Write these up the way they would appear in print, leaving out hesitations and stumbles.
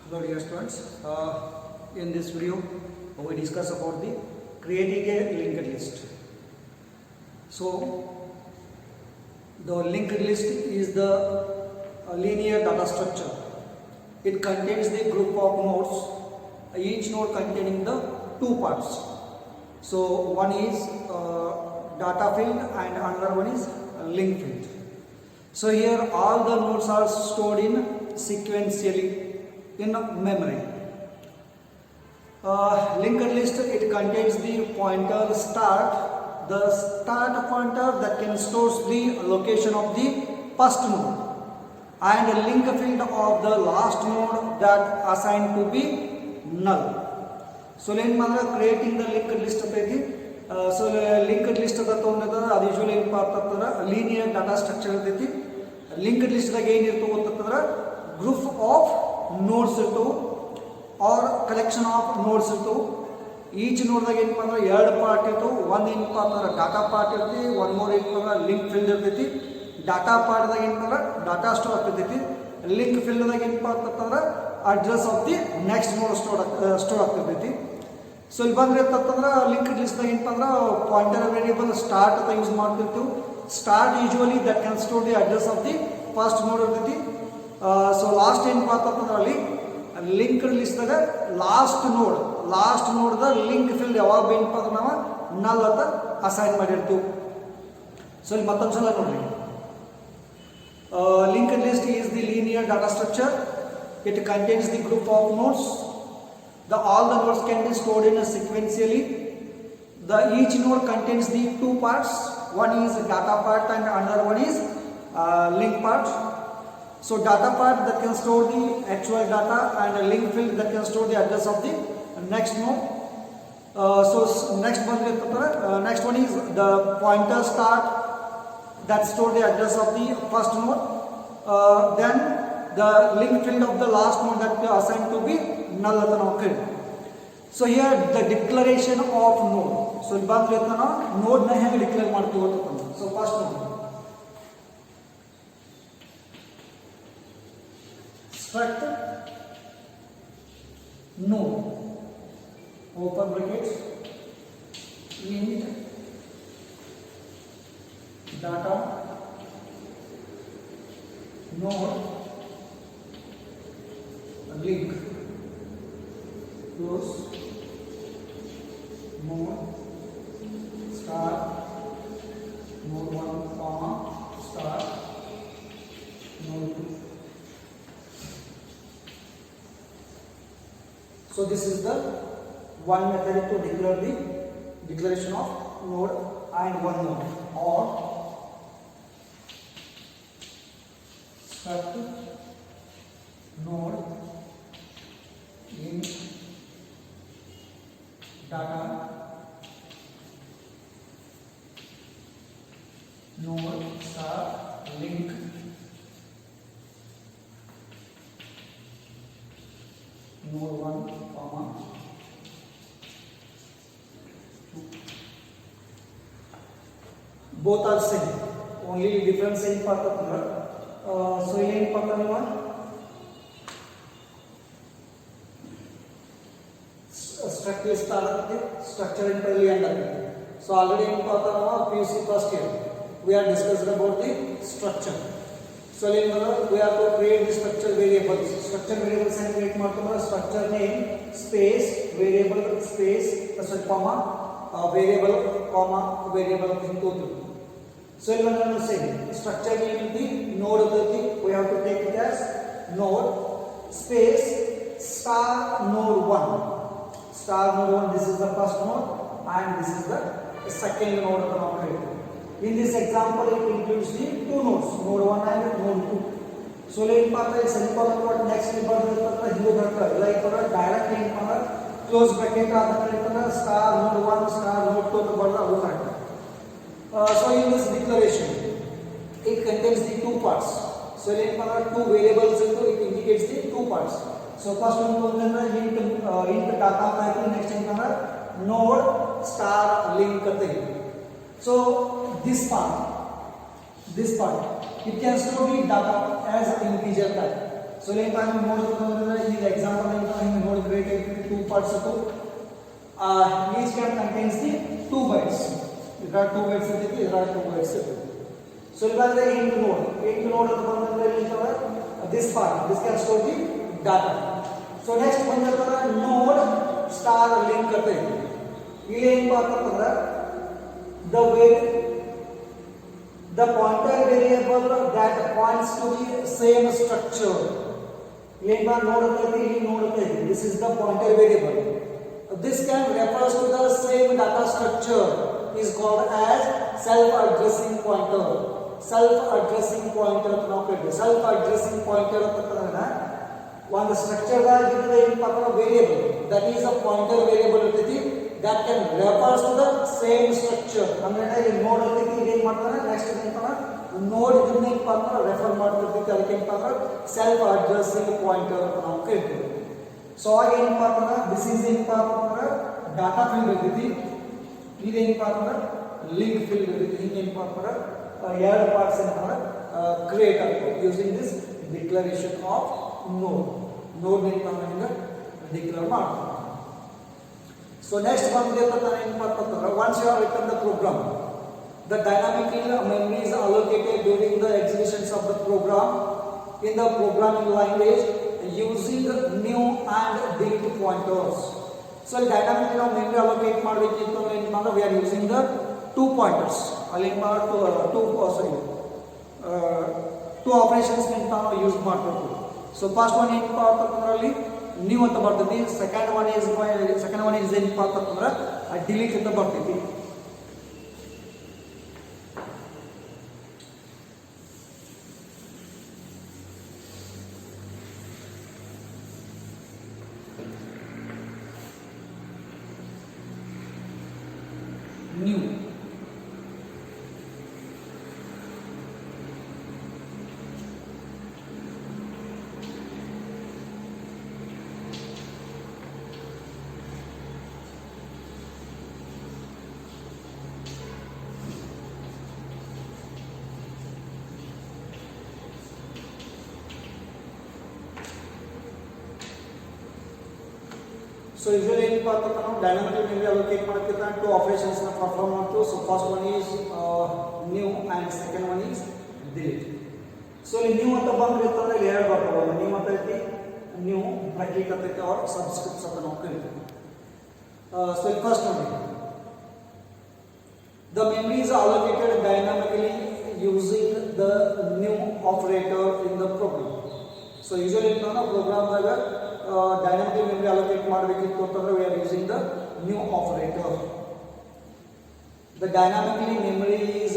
Hello dear students, in this video we discuss about the creating a linked list. So the linked list is the linear data structure. It contains the group of nodes, each node containing the two parts. So one is data field and another one is link field. So here all the nodes are stored in sequentially in memory. Linked list, it contains the pointer start, the start pointer that can store the location of the first node, and a link field of the last node that assigned to be null. So creating the linked list so linked list ಅದು usually ಏನಪ್ಪ ಅಂತಂದ್ರೆ linear data structure ಇರ್ತೈತಿ. linked list ದಾಗ ಏನಿರ್ತವೆ ಅಂತಂದ್ರೆ group of nodes ಇರ್ತವೆ or collection of nodes ಇರ್ತವೆ. Each ನೋಡ್ದಾಗ ಏನಪ್ಪ ಅಂದ್ರೆ ಎರಡು ಪಾರ್ಟ್ ಇರ್ತವೆ. ಒಂದು ಏನಪ್ಪ ಅಂತಂದ್ರೆ ಡಾಟಾ ಪಾರ್ಟ್ ಇರ್ತೈತಿ, ಒಂದು ಮೋರ್ ಏನಪ್ಪ ಅಂದ್ರೆ ಲಿಂಕ್ ಫೀಲ್ಡ್ ಇರ್ತೈತಿ. ಡಾಟಾ ಪಾರ್ಟ್ದಾಗ ಏನಪ್ಪ ಅಂದ್ರೆ ಡಾಟಾ ಸ್ಟೋರ್ ಆಗ್ತೈತಿ. ಲಿಂಕ್ ಫೀಲ್ಡ್ದಾಗ ಏನಪ್ಪ ಅಂತಂದ್ರೆ ಅಡ್ರೆಸ್ ಆಫ್ ದಿ ನೆಕ್ಸ್ಟ್ ನೋಡ್ ಸ್ಟೋರ್ ಆಗ್ತಿರ್ತೈತಿ. ಸೊ ಇಲ್ಲಿ ಬಂದ್ರೆ ಅಂತಂದ್ರೆ ಲಿಂಕ್ಡ್ ಲಿಸ್ಟ್ದಾಗ ಏನಪ್ಪ ಅಂದ್ರೆ ಪಾಯಿಂಟರ್ ವೇರಿಯಬಲ್ ಸ್ಟಾರ್ಟ್ ಅಂತ ಯೂಸ್ ಮಾಡ್ತಿರ್ತೀವಿ. Start usually that can store the address of the first ನೋಡ್ ಇರ್ತೈತಿ. ಸೊ ಲಾಸ್ಟ್ ಏನಪ್ಪ ಅಂತಂದ್ರೆ ಅಲ್ಲಿ ಲಿಂಕ್ಡ್ ಲಿಸ್ಟ್ದಾಗ ಲಾಸ್ಟ್ ನೋಡ್ದ ಲಿಂಕ್ ಫೀಲ್ಡ್ ಯಾವಾಗ ಏನಪ್ಪ ಅಂದ್ರೆ ನಾವು ನಲ್ ಅಂತ ಅಸೈನ್ ಮಾಡಿರ್ತೀವಿ. ಸೊ ಇಲ್ಲಿ ಮತ್ತೊಂದು ಸಲ ನೋಡ್ರಿ, linked list is the linear data structure. It contains the group of nodes. All the nodes can be stored in a sequentially. Each node contains the two parts. One is data part and another one is link part. So data part that can store the actual data, and a link field that can store the address of the next node. So next one is the pointer start that store the address of the first node. Then the link field of the last node that assigned to be null ಅಂತ ನಾವು ಕೇಳಿ. So here the declaration of ನೋಡ್. So ಇಲ್ಲಿ ಬಂದ್ರೆ ನಾವು ನೋಡ್ನ ಹೆಂಗೆ declare ಮಾಡ್ತೀವಿ ಅಂತ. ಸೊ ಫಸ್ಟ್ ನೋಡ್ struct node open brackets int data node link close node star node 1 comma star node 2. So this is the one method to declare the declaration of node and one node, or struct node int data node star link node 1 comma 2. Both are same, only difference in part of the so in part of one structure structure entirely under. So already in part of PUC first year we are discussed about the structure. So we have to create the structure variables. Structure variables and create ಮಾಡ್ತಾರೆ. structure name space variable space comma variable into. So when we say structure name will be node ati, we have to take it as node space star node 1. Star node 1, this is the first node and this is the second node of the create. In this example, it includes the two nodes, node 1 and node 2. So, simple next like direct close bracket star node 1 star node 2. So, in this declaration, it contains the two parts. So, two variables, it indicates the two parts. So, first one int data type, next node star link. So this part it can store the data as integer type. So ಇಲ್ಲಿ ನಾವು ನೋಡೋದಂದ್ರೆ ಈಗ example ಅಂತ ಹಿಂಗೆ ನೋಡಿದ್ರೆ two parts ಅದು each can contains the 2 bytes. There are 2 bytes ಇರ್ತೈತಿ, there are 2 bytes ಇರ್ತೈತಿ. So ಇಲ್ಲಾಂದ್ರೆ int node ಅಂತ ಬಂದ್ರೆ ಏನಂತಾರೆ this part, this can store the data. So next ಬಂದ್ರೆ node star link ಇರ್ತೈತಿ. ಇಲ್ಲಿ ಏನು ಮಾಡ್ತಾರೆ the pointer variable that points to the same structure. ಏನು ನೋಡುತ್ತೈತಿ ಇಲ್ಲಿ ನೋಡುತ್ತೈತಿ, this is the pointer variable. This can refers to the same data structure is called as self-addressing pointer. Self-addressing pointer ನಾವು ಕರೀತೀವಿ. Self-addressing pointer ಅಂತಂದ್ರೆ ಒಂದು structure ದಾಗಿದ್ರೆ ಏನಪ್ಪ variable that is a pointer variable ಇರ್ತೈತಿ that can refers to the same structure. ಅಂದ್ರೆ ಇಲ್ಲಿ ನೋಡ್ ಇರ್ತೈತಿ ಇದು ಏನು ಮಾಡ್ತಾನೆ ನೆಕ್ಸ್ಟ್ ಏನಂತಾನೆ ನೋಡ್ ಇದನ್ನ ಏನಪ್ಪ ಅಂದ್ರೆ ರೆಫರ್ ಮಾಡ್ತಿರ್ತೈತಿ ಅದಕ್ಕೆ ಏನಪ್ಪ ಅಂದ್ರೆ self-addressing pointer ಅಂತ ನಾವು ಕರೀತೀವಿ. ಸೊ ಆಗ ಏನಪ್ಪ ಅಂತಂದ್ರೆ ದಿಸ್ ಈಸ್ ಏನಪ್ಪ ಅಂತಂದ್ರೆ ಡಾಟಾ ಫೀಲ್ಡ್ ಇರ್ತೈತಿ, ಇದೇನಪ್ಪ ಅಂತಂದ್ರೆ ಲಿಂಕ್ ಫೀಲ್ಡ್ ಇರ್ತೈತಿ. ಹಿಂಗೆ ಏನಪ್ಪ ಅಂತಂದ್ರೆ ಎರಡು ಪಾರ್ಟ್ಸ್ ಏನಪ್ಪ ಕ್ರಿಯೇಟ್ ಆಗ್ತದೆ ಯೂಸಿಂಗ್ ದಿಸ್ ಡಿಕ್ಲರೇಷನ್ ಆಫ್ ನೋಡ್ ಏನಪ್ಪ ಅಂದ್ರೆ ಡಿಕ್ಲೇರ್ ಮಾಡ್ತಾರೆ. ಸೊ ನೆಕ್ಸ್ಟ್ ಬಂದ್ರೆ ಏನಪ್ಪ ಅಂತಂದ್ರೆ once you are return the program the dynamic memory is allocated during the executions of the program in the programming language using new and delete pointers. So dynamic memory allocate ಮಾಡಬೇಕಿತ್ತು ಅಂದ್ರೆ ಏನು ಅಂದ್ರೆ we are using the 2 pointers. ಅಲ್ಲಿ two operations ನಾವು use ಮಾಡ್ತೀವಿ. So first one ಏನಪ್ಪ ಅಂತಂದ್ರೆ ಅಲ್ಲಿ new ಅಂತ ಬರ್ತೈತಿ, ಸೆಕೆಂಡ್ ಒನ್ ಇಸ್ ಏನಪ್ಪ ಅಂತಂದ್ರೆ delete ಅಂತ ಬರ್ತೈತಿ. new So usually ಏನಪ್ಪ ಅಂತಂದ್ರೆ ನಾವು ಡೈನಾಮಿಕ್ ಮೆಮರಿ ಅಲೋಕೇಟ್ ಮಾಡೋದಕ್ಕೆ ಟು ಆಪರೇಷನ್ಸ್ ನ ಪರ್ಫಾರ್ಮ್ ಮಾಡ್ತೀವಿ. So first one is new and second one is delete. So ಇಲ್ಲಿ ನ್ಯೂ ಅಂತ ಬಂದ್ರೆ ಅಂತಂದ್ರೆ ಎರಡು ಬರ್ತಾವೆ, ನ್ಯೂ ಅಂತ ಐತಿ, ನ್ಯೂ ಬ್ರಾಕೆಟ್ ಅಂತ ಐತಿ ಆರ್ ಸಬ್ಸ್ಕ್ರಿಪ್ಟ್ಸ್ ಅಂತ ನಾವು ಕರಿತೀವಿ. ಸೊ ಇಲ್ಲಿ first one the memory is allocated dynamically using the new operator in the program. So usually ನಾವು ಪ್ರೋಗ್ರಾಮ್ ದಾಗ dynamic memory allocate ಮಾಡಬೇಕಿತ್ತು ಅಂತಂದ್ರೆ we are using the new operator. The dynamically memory is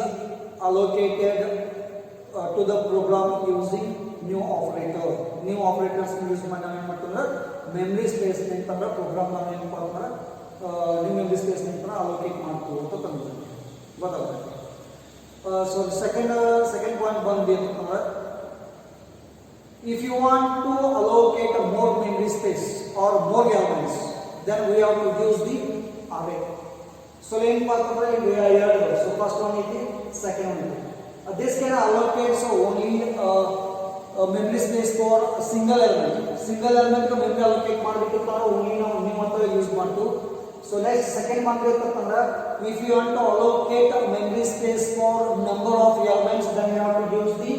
allocated to the program using new operator. New operators use ಮಾಡಿ ನಾವು ಏನು ಮಾಡ್ತೀವಿ memory space ಅಂತಂದ್ರೆ program ನಾವು ಏನಪ್ಪ ಅಂದ್ರೆ new memory space ಅಂತ allocate ಮಾಡ್ತೀವಿ ಅಂತ ತಂದಿದ್ದೀವಿ ಗೊತ್ತಾಗುತ್ತೆ. ಸೊ ಸೆಕೆಂಡ್ ಪಾಯಿಂಟ್ ಬಂದು ಅಂತಂದ್ರೆ if you want to allocate a more memory space or more elements, then we have to use the array. So in particular we are here. So first one is the second one. This can allocate so only a memory space for a single element. Single element ko memory allocate ಮಾಡಬೇಕಿತ್ತು only ನಾವು new ಅಂತ use ಮಾಡ್ತೀವಿ. So next second one ಅಂತಂದ್ರೆ if you want to allocate a memory space for number of elements, then you have to use the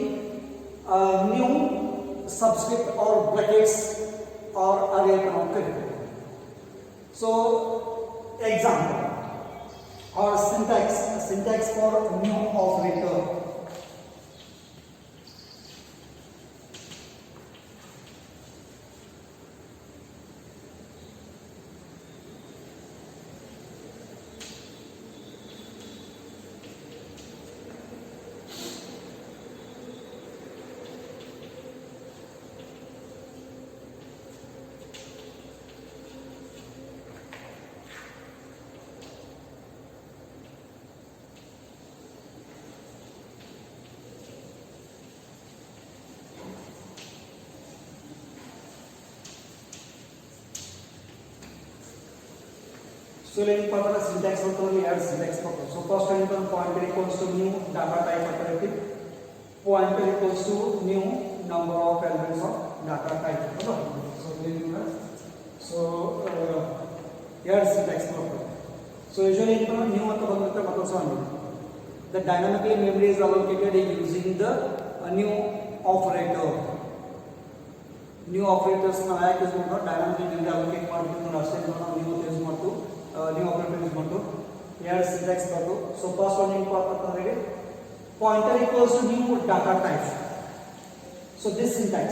new subscript or brackets or array concept. So example or syntax for new operator. So लेकिन पता है syntax होता है यार syntax पता. So first time पर pointer equals to new data type पता है, pointer equals to new number of elements of data type. So here's syntax proper. So usually new ಅಂತ ಬಂದಿರುತ್ತೆ ಮತ್ತೊಂದು ಸಹ the dynamically memory is allocated using the new operator. New operators ನಾವು ಯಾಕೆ use ಮಾಡ್ತೀವಿ dynamically memory allocate ಮಾಡ್ತೀವಿ ಅಂದ್ರೆ ಅಷ್ಟೇ ನಾವು new ಯೂಸ್ ಮಾಡ್ತೀವಿ new operator ಯೂಸ್ ಮಾಡ್ತೀವಿ ಎರಡು syntax ಬರ್ತು. So first one ಏನು ಅಂತಂದ್ರೆ pointer equals to new data type. So this syntax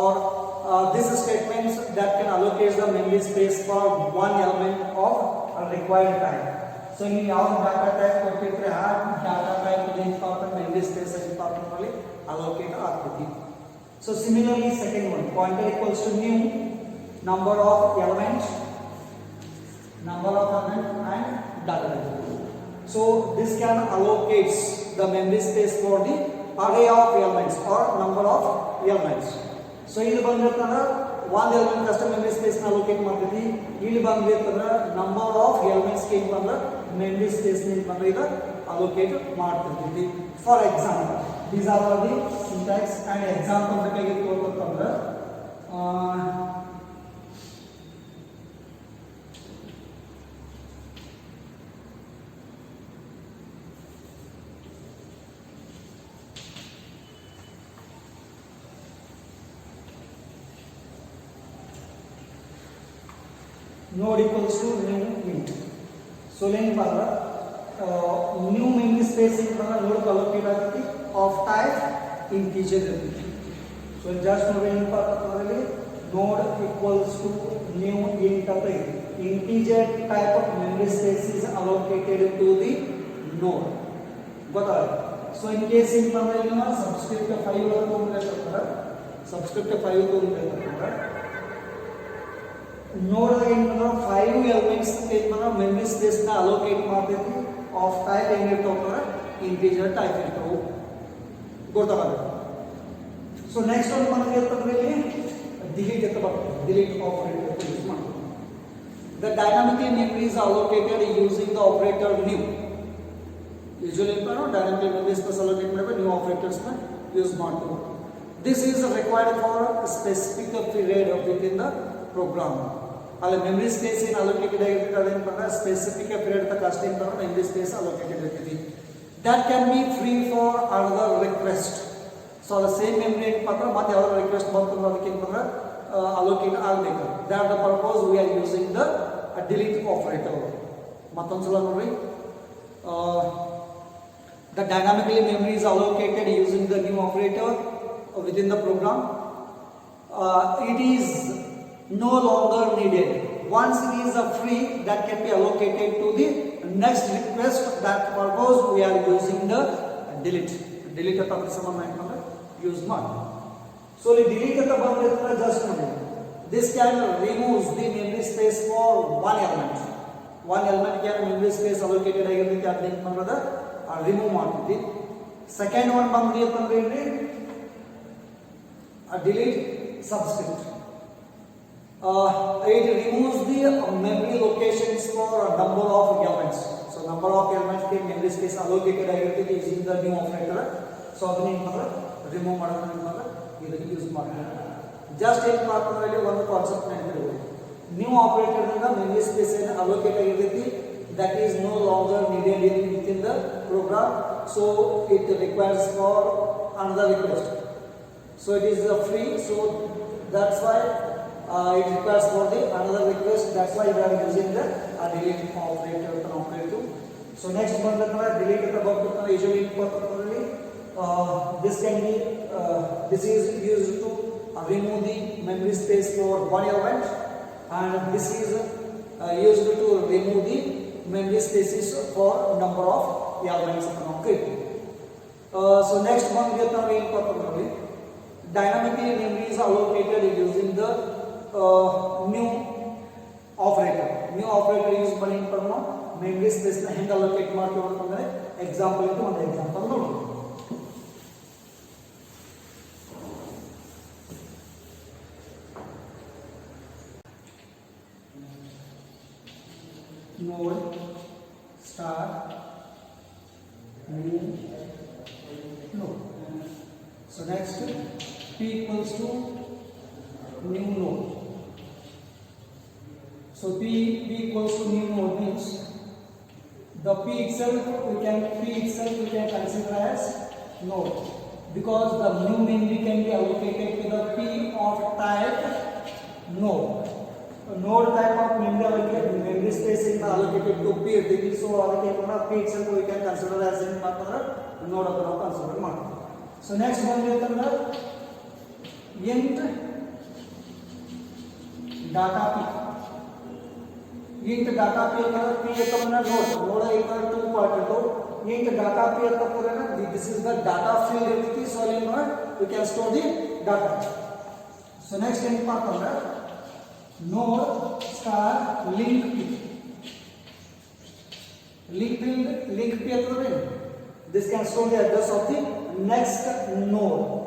or this statements that can allocate the memory space for one element of a required type. So ನೀವು ಯಾವ data type ಕೊಟ್ಟಿದ್ರೆ ಆ data type important memory space important ಅಲ್ಲಿ allocate ಆಗ್ತೈತಿ. So similarly second one pointer equals to new number of elements and data type. So this can allocates the memory space for the array of elements or number of elements. So ಇಲ್ಲಿ ಬಂದಿರ್ತಂದ್ರೆ ಒಂದು element ಅಷ್ಟೇ memory space ನ allocate ಮಾಡ್ತೀವಿ. ಇಲ್ಲಿ ಬಂದಿರ್ತಂದ್ರೆ number of elements ಗೆ ಬಂದ್ರೆ memory space ನ ಬಂದ್ರೆ ಇದು allocate ಮಾಡ್ತಿರ್ತೀವಿ. For example, these are all the syntax and example ಬೇಕಾಗಿತ್ತು ಅಂತಂದ್ರೆ node equals to new int. So len padra new memory space in padra node allocate agati of type integer iruthe. So just node ಏನು padra node equals to new int anta integer type of memory space is allocated to the node. ಗೊತ್ತಾಯ್ತು. So in case ಏನು padra ಇಲ್ಲಿ subscript 5 ತಗೊಂಡ್ರೆ subscript 5 ತಗೊಂಡ್ರೆ ನೋಡಿದಾಗ ಏನು ಅಂದ್ರೆ 5 elements memory space ನ ಅಲೋಕೇಟ್ ಮಾಡ್ತೈತಿ ಆಫ್ ಟೈಪ್ ಏನಿರ್ತಾವ ಇಂಟಿಜರ್ ಟೈಪ್ ಇರ್ತಾವೆ ಗೊತ್ತಾಗುತ್ತೆ. ಸೊ ನೆಕ್ಸ್ಟ್ ಒಂದು ನಮಗೆ ಅಂತಂದ್ರೆ ಇಲ್ಲಿ ಡಿಲೀಟ್ ಅಂತ ಬರ್ತದೆ. ಡಿಲೀಟ್ ಆಪರೇಟರ್ ಯೂಸ್ ಮಾಡ್ತೀವಿ. The dynamically memory is allocated using the operator new. Usually ನಾವು ಡೈನಾಮಿಕಲಿ ಮೆಮರಿ ಸ್ಪೇಸ್ ಅಲೋಕೇಟ್ ಮಾಡಬೇಕು ನ್ಯೂ ಆಪರೇಟರ್ಸ್ ನ ಯೂಸ್ ಮಾಡ್ತೀವಿ. This is required for specific period with in the program. ಅಲ್ಲಿ memory space ಏನು allocated ಆಗಿರ್ತದೆ ಅದೇನಂದ್ರೆ specific period ತಕ್ಕ ಅಷ್ಟೇ ಅಂತ ಮೆಮರಿ ಸ್ಪೇಸ್ ಅಲೋಕೇಟೆಡ್ ಇರ್ತೈತಿ. That can be free for another request. So ಅದು ಸೇಮ್ ಮೆಮರಿ ಏನು ಮಾತ್ರ ಮತ್ತೆ ಯಾವ್ದಾದ್ರು ರಿಕ್ವೆಸ್ಟ್ ಬಂತಂದ್ರೆ ಅದಕ್ಕೆ ಏನಂದ್ರೆ ಅಲೋಕೇಟ್ ಆಗಬೇಕು. That the purpose we are using the delete operator. ಮತ್ತೊಂದ್ಸಲ ನೋಡ್ರಿ the dynamically memory is allocated using the new operator within the program. It is no longer needed. Once it is free, that can be allocated to the next request. That purpose we are using the delete. Delete at the same use not. So the delete at the just this can remove the memory space for one element. One element can memory space allocated ಆಗಿರುತ್ತೆ ಅದನ್ನ ಮಾಡೋದು remove ಮಾಡ್ತೀವಿ. Second one ಬಂದ್ರಿ ಅಂತಂದ್ರೆ delete subscript. It removes the memory locations for a number of elements. So number of elements ke memory space allocated ಆಗಿರುತ್ತೆ using the new operator. So ಅದನ್ನ ಏನು ಮಾಡ್ತಾರೆ remove ಮಾಡೋದನ್ನ ಇದಕ್ಕೆ ಯೂಸ್ ಮಾಡ್ತಾರೆ. ಜಸ್ಟ್ ಏನು ಮಾಡ್ತಾರೆ ಇಲ್ಲಿ ಒಂದು ಕಾನ್ಸೆಪ್ಟ್ ನೆನಪಿಡಬೇಕು. ನ್ಯೂ ಆಪರೇಟರ್ ನಿಂದ memory space ಏನು allocate ಆಗಿರುತ್ತೆ that is no longer needed within the program. So it requires for another request. So it is free. So that's why it requires for the another request. That's why we are using the delete operator. So next one delete the usually this can be this is used to remove the memory space for one element, and this is used to remove the memory spaces for number of elements. Okay. So next one dynamically memory is allocated using the new operator. New operator use ಮಾಡಿ ನಾವು memory space ನ ಹೆಂಗೆ allocate ಮಾಡ್ತೀವಿ ಅಂತಂದ್ರೆ example ಇದು ಒಂದು example ನೋಡಿ. node star new node. So next p equals to So P equals to new node means the P itself we can consider as node, because the new memory can be allocated to the P of type node. Node type of memory space is allocated to P. So P itself we can consider as a node of consider. So next one is int data P. Int data P P node equal to int data P this is the data field. So we can store the data. So next int part node star link P. Link P this can store the address of the next node.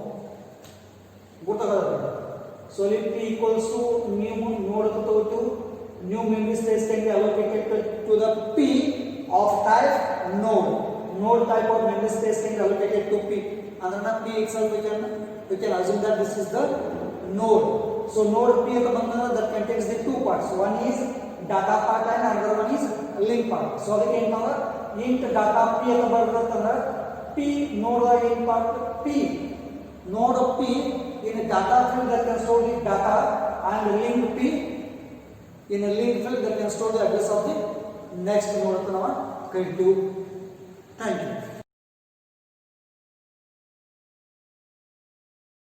So link P equals to new node to new memory space can be allocated to the P of type node. Node type of memory space can be allocated to P. And then P itself we can assume that this is the node. So node P that contains the two parts. One is data part and another one is link part. So again int data P P node int part P. Node P in a data field that can store the data, and link P in a link field that can store the address of the next node. Thank you.